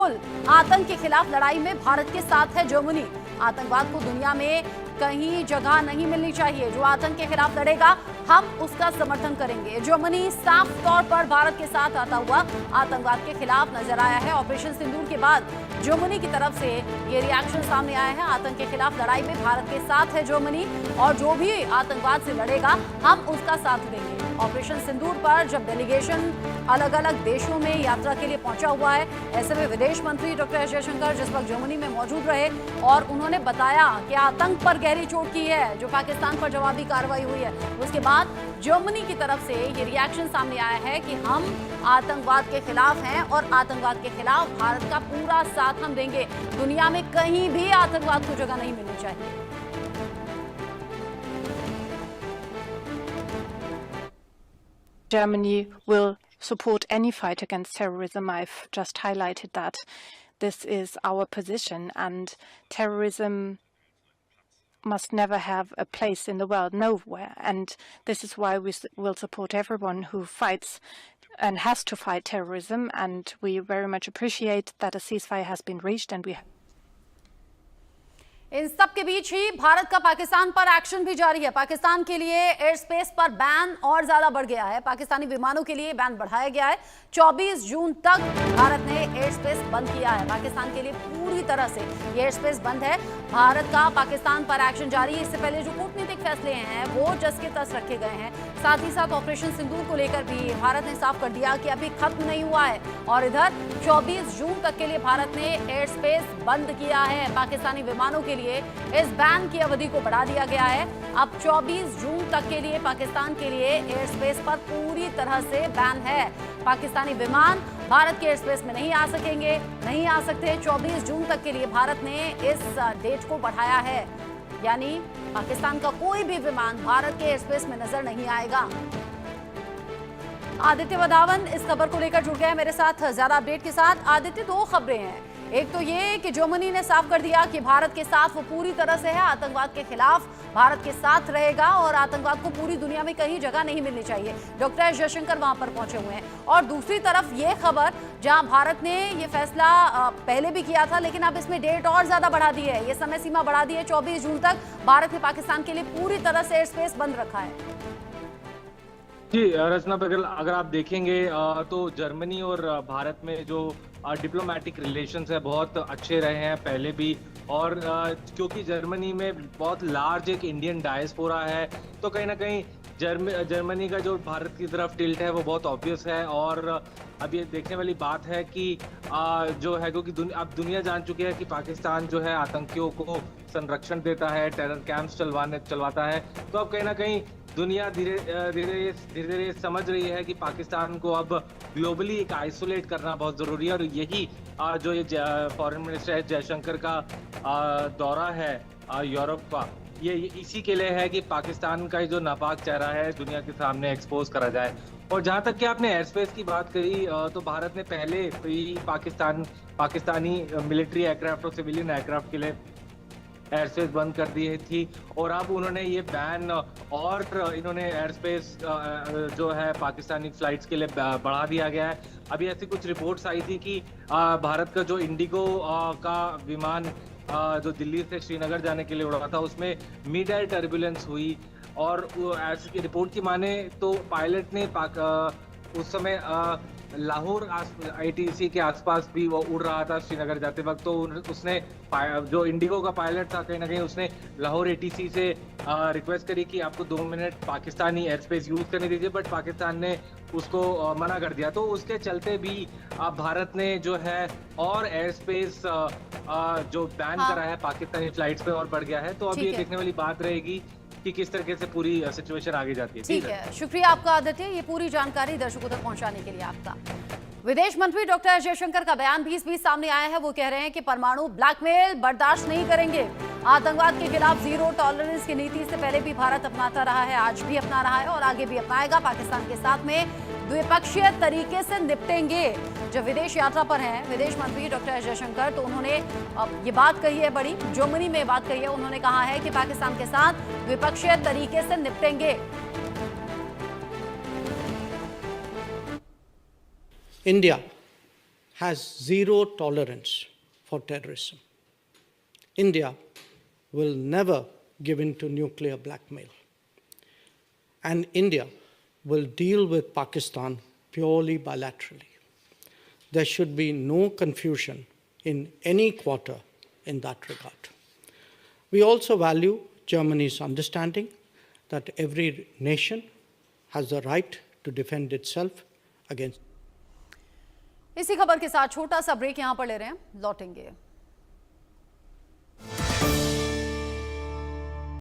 आतंक के खिलाफ लड़ाई में भारत के साथ है जर्मनी। आतंकवाद को दुनिया में कहीं जगह नहीं मिलनी चाहिए। जो आतंक के खिलाफ लड़ेगा हम उसका समर्थन करेंगे। जर्मनी साफ तौर पर भारत के साथ आता हुआ आतंकवाद के खिलाफ नजर आया है। ऑपरेशन सिंदूर के बाद जर्मनी की तरफ से ये रिएक्शन सामने आया है। आतंक के खिलाफ लड़ाई में भारत के साथ है जर्मनी और जो भी आतंकवाद से लड़ेगा हम उसका साथ देंगे। ऑपरेशन सिंदूर पर जब डेलीगेशन अलग अलग देशों में यात्रा के लिए पहुंचा हुआ है, ऐसे में विदेश मंत्री डॉक्टर एस जयशंकर जिस वक्त जर्मनी में मौजूद रहे और उन्होंने बताया कि आतंक पर गहरी चोट की है जो पाकिस्तान पर जवाबी कार्रवाई हुई है। उसके बाद जर्मनी की तरफ से ये रिएक्शन सामने आया है कि हम आतंकवाद के खिलाफ हैं और आतंकवाद के खिलाफ भारत का पूरा साथ हम देंगे। दुनिया में कहीं भी आतंकवाद को जगह नहीं मिलनी चाहिए। Germany will support any fight against terrorism. I've just highlighted that. This is our position, and terrorism must never have a place in the world, nowhere. And this is why we will support everyone who fights and has to fight terrorism. And we very much appreciate that a ceasefire has been reached, and we इन सब के बीच ही भारत का पाकिस्तान पर action भी जारी है। पाकिस्तान के लिए air space पर बैन और ज्यादा बढ़ गया है। पाकिस्तानी विमानों के लिए बैन बढ़ाया गया है। 24 जून तक भारत ने एयर स्पेस बंद किया है। पाकिस्तान के लिए पूरी तरह से एयर स्पेस बंद है। भारत का पाकिस्तान पर एक्शन जारी है। इससे पहले जो कूटनीतिक फैसले हैं वो जस के तस रखे गए हैं। साथ ही साथ ऑपरेशन सिंदूर को लेकर भी भारत ने साफ कर दिया कि अभी खत्म नहीं हुआ है और इधर 24 जून तक के लिए भारत ने एयर स्पेस बंद किया है। पाकिस्तानी विमानों के लिए इस बैन की अवधि को बढ़ा दिया गया है। अब 24 जून तक के लिए पाकिस्तान के लिए एयर स्पेस पर पूरी तरह से बैन है। पाकिस्तानी विमान भारत के एयर स्पेस में नहीं आ सकेंगे, नहीं आ सकते। 24 जून तक के लिए भारत ने इस डेट को बढ़ाया है, यानी पाकिस्तान का कोई भी विमान भारत के एयर स्पेस में नजर नहीं आएगा। आदित्य वधावन इस खबर को लेकर जुड़ गए हैं मेरे साथ ज्यादा अपडेट के साथ। आदित्य, दो खबरें हैं। एक तो ये कि जर्मनी ने साफ कर दिया कि भारत के साथ वो पूरी तरह से है, आतंकवाद के खिलाफ भारत के साथ रहेगा और आतंकवाद को पूरी दुनिया में कहीं जगह नहीं मिलनी चाहिए। डॉक्टर एस जयशंकर वहां पर पहुंचे हुए हैं। और दूसरी तरफ ये खबर जहां भारत ने ये फैसला पहले भी किया था लेकिन अब इसमें डेट और ज्यादा बढ़ा दी है, ये समय सीमा बढ़ा दी है। 24 जून तक भारत ने पाकिस्तान के लिए पूरी तरह से एयर स्पेस बंद रखा है। जी रचना, अगर आप देखेंगे तो जर्मनी और भारत में जो डिप्लोमेटिक रिलेशंस है बहुत अच्छे रहे हैं पहले भी। और क्योंकि जर्मनी में बहुत लार्ज एक इंडियन डायस्पोरा है तो कहीं ना कहीं जर्मनी का जो भारत की तरफ टिल्ट है वो बहुत ऑब्वियस है। और अब ये देखने वाली बात है कि जो है क्योंकि अब दुनिया जान चुकी है कि पाकिस्तान जो है आतंकियों को संरक्षण देता है, टेरर कैंप्स चलवाता है। तो अब कहीं ना कहीं दुनिया धीरे धीरे समझ रही है कि पाकिस्तान को अब ग्लोबली एक आइसोलेट करना बहुत जरूरी है। और यही जो ये फॉरेन मिनिस्टर है जयशंकर का दौरा है यूरोप का, ये इसी के लिए है कि पाकिस्तान का जो नापाक चेहरा है दुनिया के सामने एक्सपोज करा जाए। और जहां तक कि आपने एयर स्पेस की बात करी तो भारत ने पहले ही पाकिस्तानी मिलिट्री एयरक्राफ्ट और सिविलियन एयरक्राफ्ट के लिए एयर स्पेस बंद कर दी थी। और अब उन्होंने ये बैन और इन्होंने एयर स्पेस जो है पाकिस्तानी फ्लाइट्स के लिए बढ़ा दिया गया है। अभी ऐसी कुछ रिपोर्ट्स आई थी कि भारत का जो इंडिगो का विमान जो दिल्ली से श्रीनगर जाने के लिए उड़ा था उसमें मिड एयर टर्बुलेंस हुई। और ऐसी रिपोर्ट की माने तो पायलट ने उस समय लाहौर आईटीसी के आसपास भी वो उड़ रहा था श्रीनगर जाते वक्त। तो उसने जो इंडिगो का पायलट था कहीं ना कहीं उसने लाहौर एटीसी से रिक्वेस्ट करी कि आपको 2 minute Pakistani air space use करने दीजिए, बट पाकिस्तान ने उसको मना कर दिया। तो उसके चलते भी भारत ने जो है और एयर स्पेस जो बैन करा है पाकिस्तानी फ्लाइट्स पे और बढ़ गया है। तो अब ये देखने वाली बात रहेगी कि किस तरीके से पूरी सिचुएशन आगे जाती है। ठीक है, शुक्रिया आपका आदित्य, ये पूरी जानकारी दर्शकों तक पहुंचाने के लिए आपका। विदेश मंत्री डॉक्टर एस जयशंकर का बयान 2020 सामने आया है। वो कह रहे हैं कि परमाणु ब्लैकमेल बर्दाश्त नहीं करेंगे। आतंकवाद के खिलाफ जीरो टॉलरेंस की नीति से पहले भी भारत अपनाता रहा है, आज भी अपना रहा है और आगे भी अपनाएगा। पाकिस्तान के साथ में द्विपक्षीय तरीके से निपटेंगे। जब विदेश यात्रा पर हैं विदेश मंत्री डॉक्टर एस जयशंकर तो उन्होंने ये बात कही है, बड़ी जर्मनी में बात कही है। उन्होंने कहा है कि पाकिस्तान के साथ द्विपक्षीय तरीके से निपटेंगे। India has zero tolerance for terrorism. India will never give in to nuclear blackmail. And India will deal with Pakistan purely bilaterally. There should be no confusion in any quarter in that regard. We also value Germany's understanding that every nation has the right to defend itself against. इसी खबर के साथ छोटा सा break यहां पर ले रहे हैं, लौटेंगे।